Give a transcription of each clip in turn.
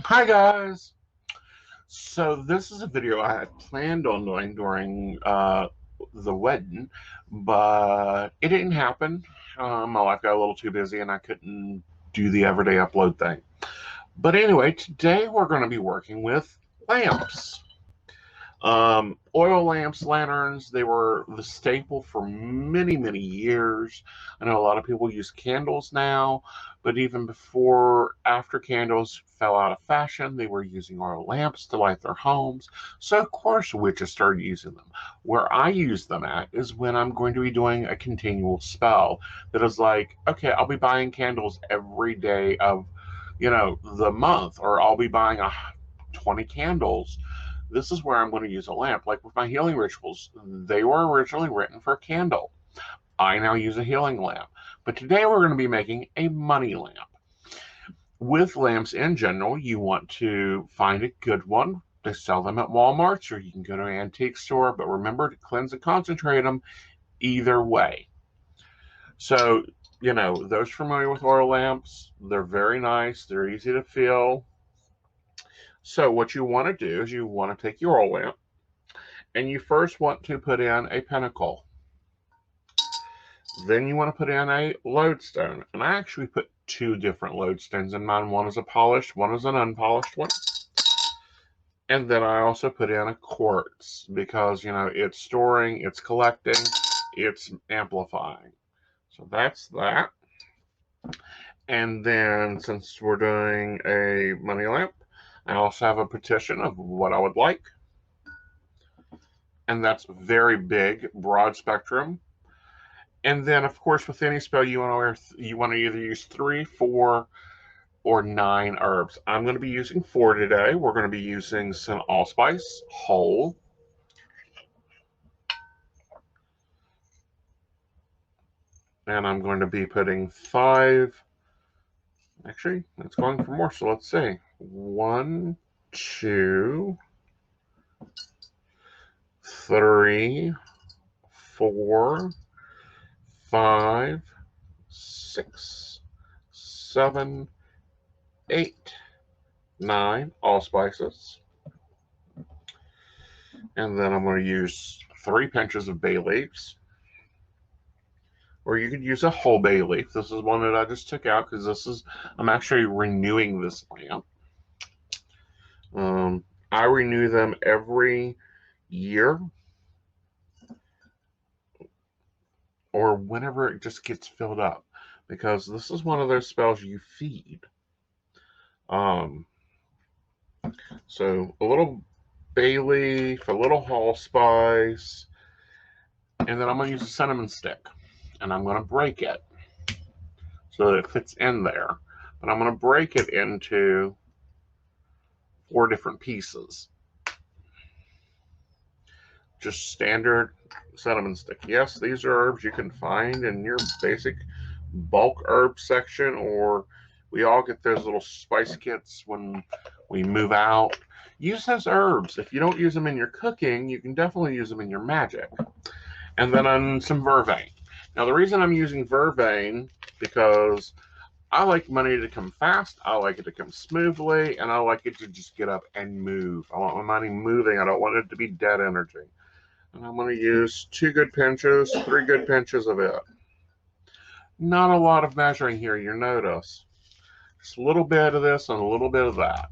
Hi guys! So this is a video I had planned on doing during the wedding, but it didn't happen. My life got a little too busy and I couldn't do the everyday upload thing. But anyway, today we're going to be working with lamps. Oil lamps, lanterns, they were the staple for many, many years. I know a lot of people use candles now, but even before, after candles fell out of fashion, they were using oil lamps to light their homes. So, of course, witches started using them. Where I use them at is when I'm going to be doing a continual spell that is like, okay, I'll be buying candles every day of, the month, or I'll be buying 20 candles. This is where I'm going to use a lamp. Like with my healing rituals, they were originally written for a candle. I now use a healing lamp. But today we're going to be making a money lamp. With lamps in general, you want to find a good one. They sell them at Walmart, or you can go to an antique store, but remember to cleanse and concentrate them either way. So, those familiar with oil lamps, they're very nice, they're easy to fill. So, what you want to do is you want to take your oil lamp, and you first want to put in a pinnacle. Then you want to put in a lodestone. And I actually put two different lodestones in mine. One is a polished, one is an unpolished one. And then I also put in a quartz because, it's storing, it's collecting, it's amplifying. So that's that. And then since we're doing a money lamp, I also have a petition of what I would like. And that's very big, broad spectrum. And then, of course, with any spell, you want to either use 3, 4, or 9 herbs. I'm going to be using 4 today. We're going to be using some allspice whole. And I'm going to be putting 5. Actually, it's going for more, so let's see. 1, 2, 3, 4, 5, 6, 7, 8, 9 allspices. And then I'm going to use 3 pinches of bay leaves. Or you could use a whole bay leaf. This is one that I just took out because I'm actually renewing this lamp. I renew them every year or whenever it just gets filled up, because this is one of those spells you feed. So a little bay leaf, a little allspice, and then I'm going to use a cinnamon stick, and I'm going to break it so that it fits in there. But I'm going to break it into 4 different pieces. Just standard cinnamon stick. Yes, these are herbs you can find in your basic bulk herb section, or we all get those little spice kits when we move out. Use those herbs. If you don't use them in your cooking, you can definitely use them in your magic. And then on some vervain. Now the reason I'm using vervain, because I like money to come fast, I like it to come smoothly, and I like it to just get up and move. I want my money moving. I don't want it to be dead energy. And I'm going to use 2 good pinches, 3 good pinches of it. Not a lot of measuring here, you notice. Just a little bit of this and a little bit of that.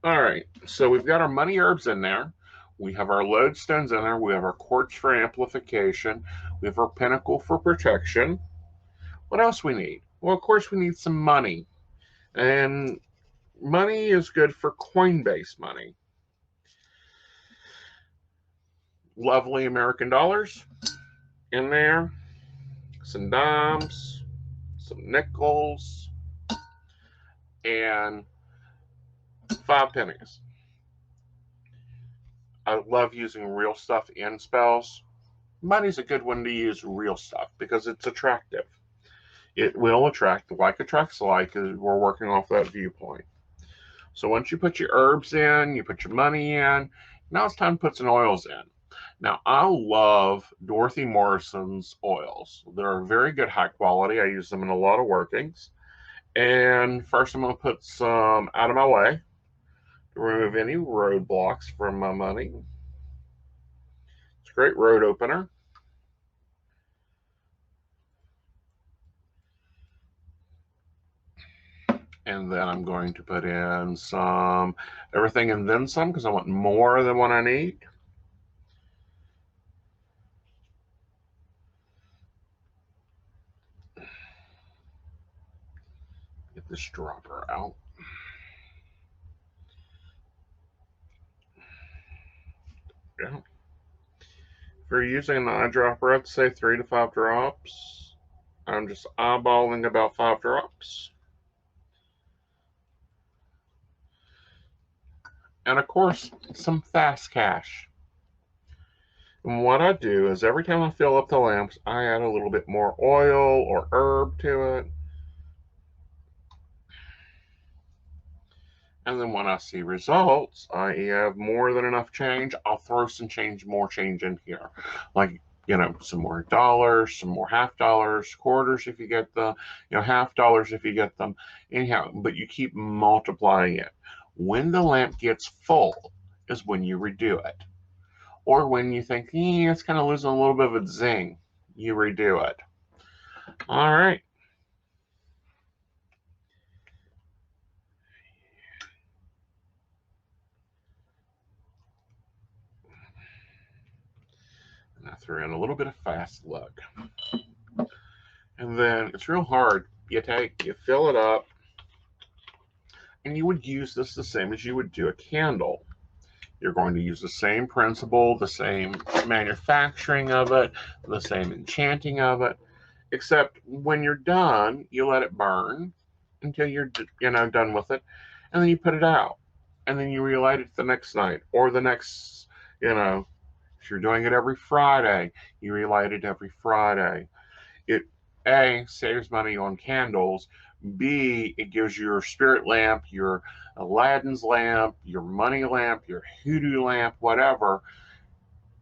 All right, so we've got our money herbs in there. We have our lodestones in there. We have our quartz for amplification. We have our pinnacle for protection. What else we need? Well, of course, we need some money. And money is good for coin-based money. Lovely American dollars in there. Some dimes, some nickels, and 5 pennies. I love using real stuff in spells. Money's a good one to use real stuff because it's attractive. It will attract, like attracts like, we're working off that viewpoint. So once you put your herbs in, you put your money in, now it's time to put some oils in. Now, I love Dorothy Morrison's oils. They're very good, high quality. I use them in a lot of workings. And first I'm going to put some out of my way to remove any roadblocks from my money. It's a great road opener. And then I'm going to put in some everything and then some because I want more than what I need. Get this dropper out. Yeah. If you're using an eyedropper, I'd say 3 to 5 drops. I'm just eyeballing about 5 drops. And of course, some fast cash. And what I do is every time I fill up the lamps, I add a little bit more oil or herb to it. And then when I see results, I have more than enough change, I'll throw some more change in here. Like, some more dollars, some more half dollars, quarters if you get the, half dollars if you get them. Anyhow, but you keep multiplying it. When the lamp gets full is when you redo it. Or when you think, it's kind of losing a little bit of its zing, you redo it. All right. And I threw in a little bit of fast luck. And then it's real hard. You fill it up, and you would use this the same as you would do a candle. You're going to use the same principle, the same manufacturing of it, the same enchanting of it, except when you're done, you let it burn until you're done with it, and then you put it out, and then you relight it the next night, or the next, if you're doing it every Friday, you relight it every Friday. It A, saves money on candles. B, it gives your spirit lamp, your Aladdin's lamp, your money lamp, your hoodoo lamp, whatever,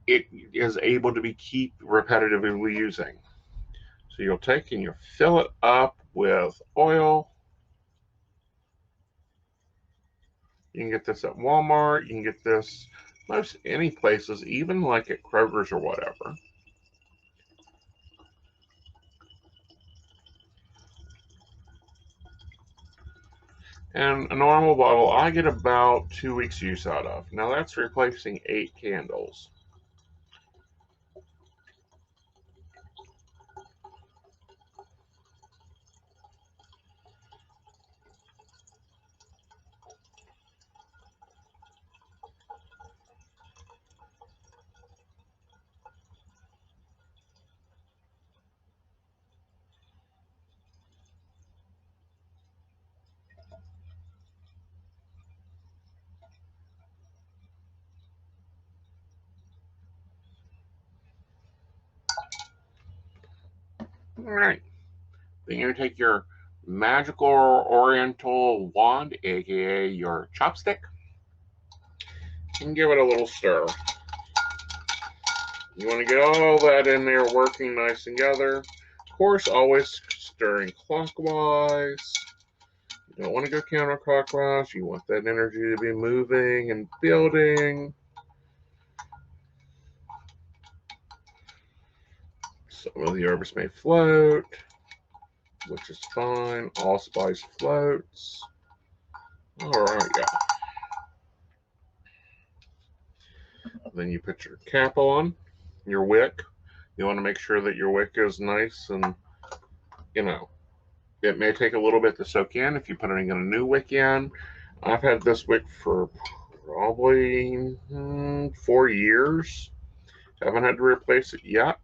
it is able to be keep repetitively using. So you'll take and you'll fill it up with oil. You can get this at Walmart. You can get this most any places, even like at Kroger's or whatever. And a normal bottle I get about 2 weeks use out of. Now that's replacing 8 candles. All right. Then you take your magical oriental wand, aka your chopstick, and give it a little stir. You want to get all that in there working nice together. Of course, always stirring clockwise. You don't want to go counterclockwise. You want that energy to be moving and building. Some of the herbs may float, which is fine. Allspice floats. All right, yeah. Then you put your cap on, your wick. You want to make sure that your wick is nice and, it may take a little bit to soak in if you're putting a new wick in. I've had this wick for probably 4 years. Haven't had to replace it yet.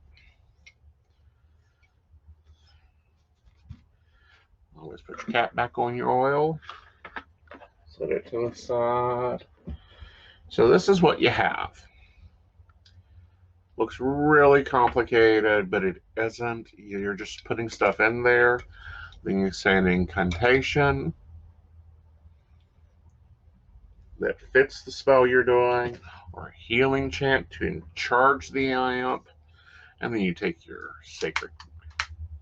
Always put your cap back on your oil. Set it to the side. So this is what you have. Looks really complicated, but it isn't. You're just putting stuff in there. Then you say an incantation that fits the spell you're doing, or a healing chant to charge the lamp. And then you take your sacred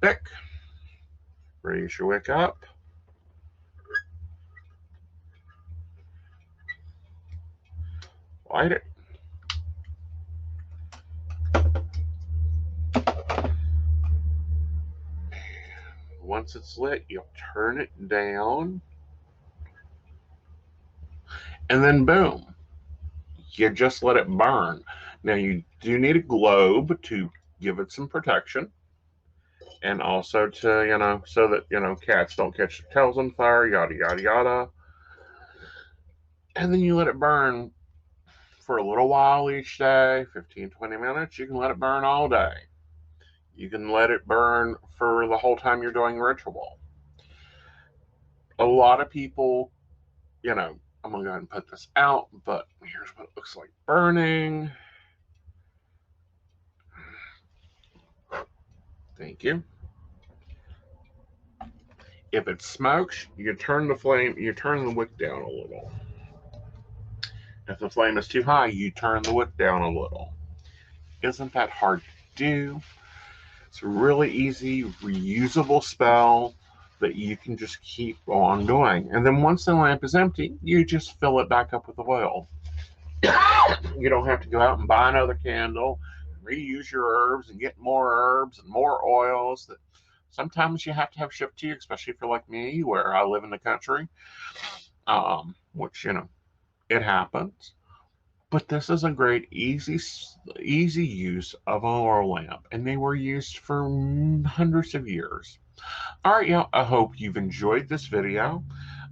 wick, raise your wick up, Light it. Once it's lit, you'll turn it down, and then boom, you just let it burn. Now you do need a globe to give it some protection, and also to, so that, cats don't catch their tails on fire, yada, yada, yada. And then you let it burn for a little while each day, 15-20 minutes. You can let it burn all day. You can let it burn for the whole time you're doing ritual. A lot of people, I'm going to go ahead and put this out, but here's what it looks like burning. Thank you. If it smokes, you turn the wick down a little. If the flame is too high, you turn the wick down a little. Isn't that hard to do? It's a really easy, reusable spell that you can just keep on doing. And then once the lamp is empty, you just fill it back up with oil. You don't have to go out and buy another candle, reuse your herbs and get more herbs and more oils that sometimes you have to have shipped to you, especially if you're like me, where I live in the country, which, it happens. But this is a great, easy use of an oil lamp, and they were used for hundreds of years. All right, y'all, I hope you've enjoyed this video.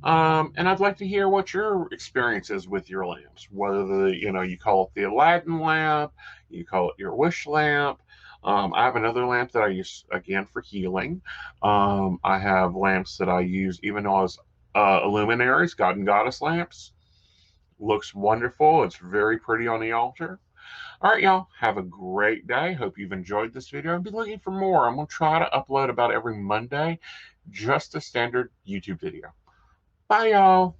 And I'd like to hear what your experience is with your lamps, whether you call it the Aladdin lamp, you call it your wish lamp. I have another lamp that I use again for healing. I have lamps that I use even as luminaries, God and Goddess lamps. Looks wonderful. It's very pretty on the altar. All right, y'all, have a great day. Hope you've enjoyed this video and be looking for more. I'm going to try to upload about every Monday, just a standard YouTube video. Bye, y'all.